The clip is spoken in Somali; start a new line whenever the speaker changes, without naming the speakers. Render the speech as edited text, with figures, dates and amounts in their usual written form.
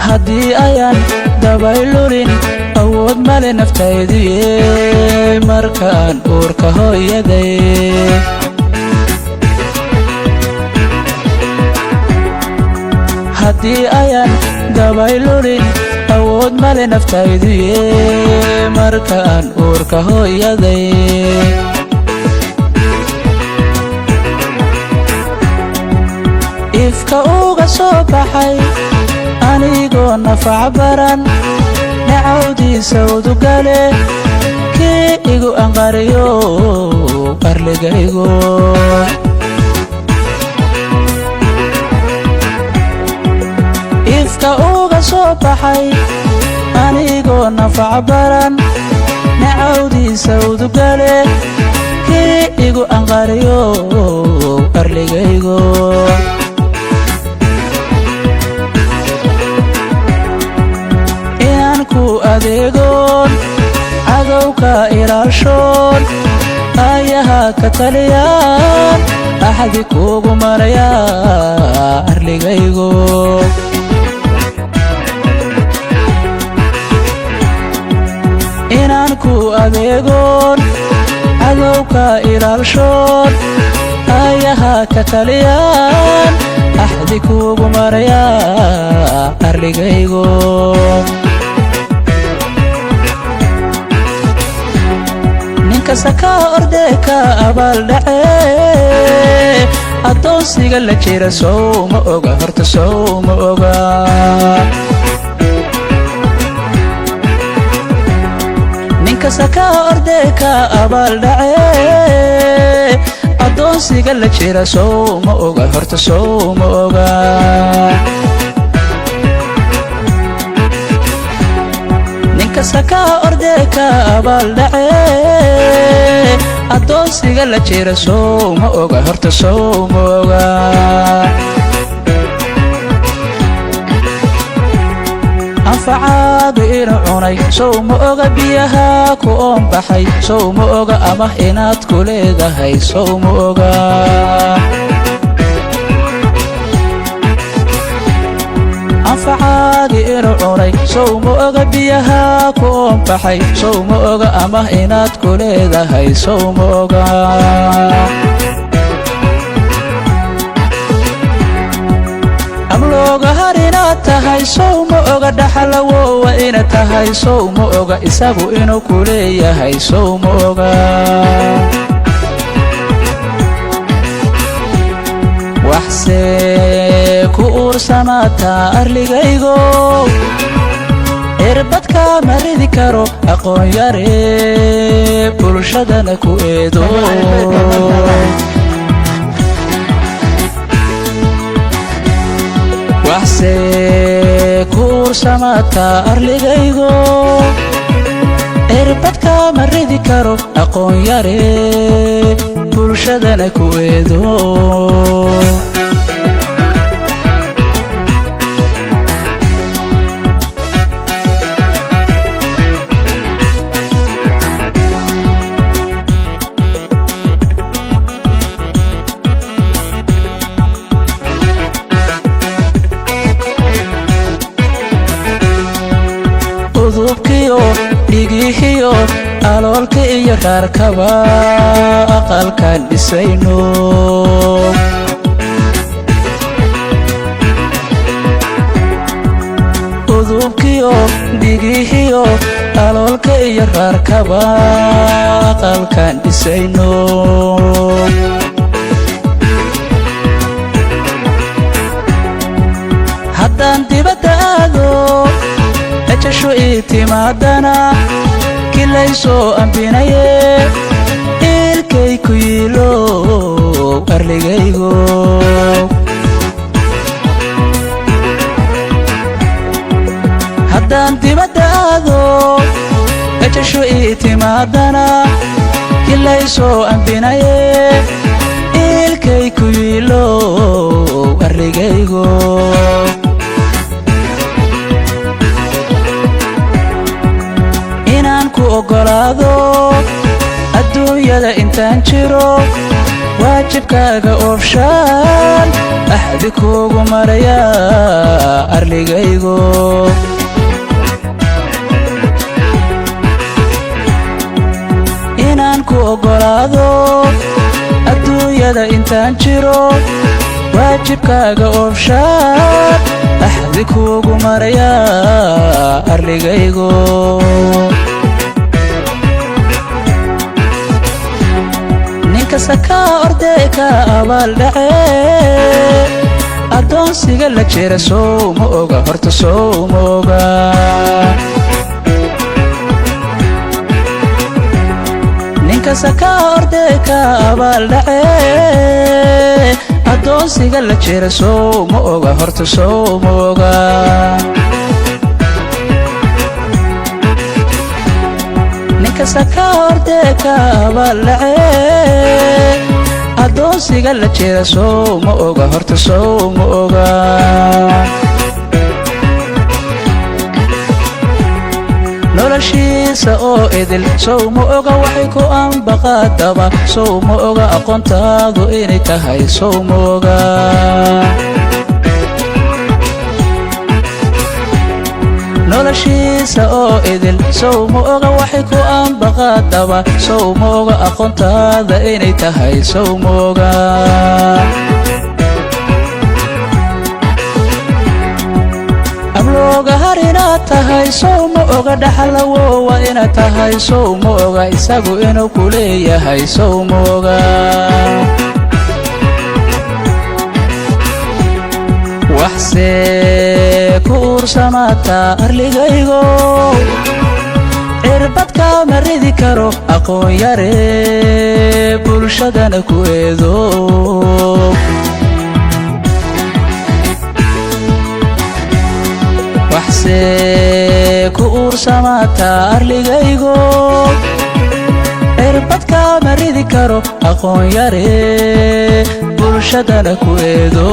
haddii ayaan dabaylurin awood male naftaydiye markaan uurka hooyaday haddii ayaan dabaylurin awood male naftaydiye markaan uurka hooyaday ifka uga soo baxay anigoo nafac baran nacawdiisa udugale kii igu anqariyo qarligaygo ifka uga soo baxay anigoo nafac baran nacawdiisa udugale kii igu anqariyo qarligaygo adeegoon cadowka ilaashoon ayaha ka taliyaan axdi kuugu marayaa arligaygo inaan ku adeegoon cadowka ilaalshoon ayaha ka taliyaan axdi kuugu marayaa arligaygo kasaka ordeka abaal dhace adoonsiga la jira sow ma oga horta sow ma oga ninkasaka ordeka abaal dhace adoonsiga la jira sow ma oga horta sow ma oga ninkasaka ordeka abaal dhace adoonsiga la jira sow ma oga horta sow ma oga anfacaadu inu cunay sow ma oga biyaha ku oon baxay sow ma oga ama inaad ku leedahay sow ma oga anfacaadi inu cunay sow ma oga biyaha ku oon baxay sow ma oga ama inaad ku leedahay sow ma oga ablooga har inaad tahay sow ma oga dhaxalawowa ina tahay sow ma oga isagu inuu ku leeyahay sow ma oga waxsee ku uursamaataa arligaygo irbadka ma ridi karo aqoon yare bulshadana ku eedo waxsee ku uursamaataa arligaygo irbadka ma ridi karo aqoon yare bulshadana ku eedo udubkiyo dhigihiyo aloolka iyo raarkaba aqalkaan dhisayno udubkiyo dhigihiyo aloolka iyo raarkaba aqalkaan dhisayno haddaan dibadda aado ejasho ii timaadana kilaysoo ambinaye ilkay ku yiilo arligaygo haddaan dibadda aado gajasho ii timaadana kilaysoo ambinaye ilkay ku yiilo arligaygo inaan ku oggolaado adduunyada intaan jiro waajibkaaga oofshaan axdi kuugu maraya arligaygo inaan ku oggolaado adduunyada intaan jiro waajibkaaga oofshaan axdi kuugu maraya arligaygo ninkasta kaa ordee ka abaaldhace addoonsiga la jira sow ma oga horta sow ma oga ninkasta kaa ordee ka abaaldhace addoonsiga la jira sow ma oga horta sow ma oga ninkasta kaa ordee ka abaaldhace addoonsiga la jira sow ma oga horta sow ma oga noloshiisa oo idil sow ma oga waxay ku anbaqaadaba sow ma oga aqoontaadu inay tahay sow ma oga noloshiisa oo idil sow ma oga waxay ku anbaqaadaba sow ma oga aqoontaada inay tahay sow ma oga ablooga har inaad tahay sow ma oga dhaxalawowa inaad tahay sow ma oga isagu inuu ku leeyahay sow ma oga waxsee ku uursamaataa arligaygo cirbadka ma ridi karo aqoon yare bulshadana ku eedo waxsee ku uursamaataa arligaygo cirbadka ma ridi karo aqoon yare bulshadana ku eedo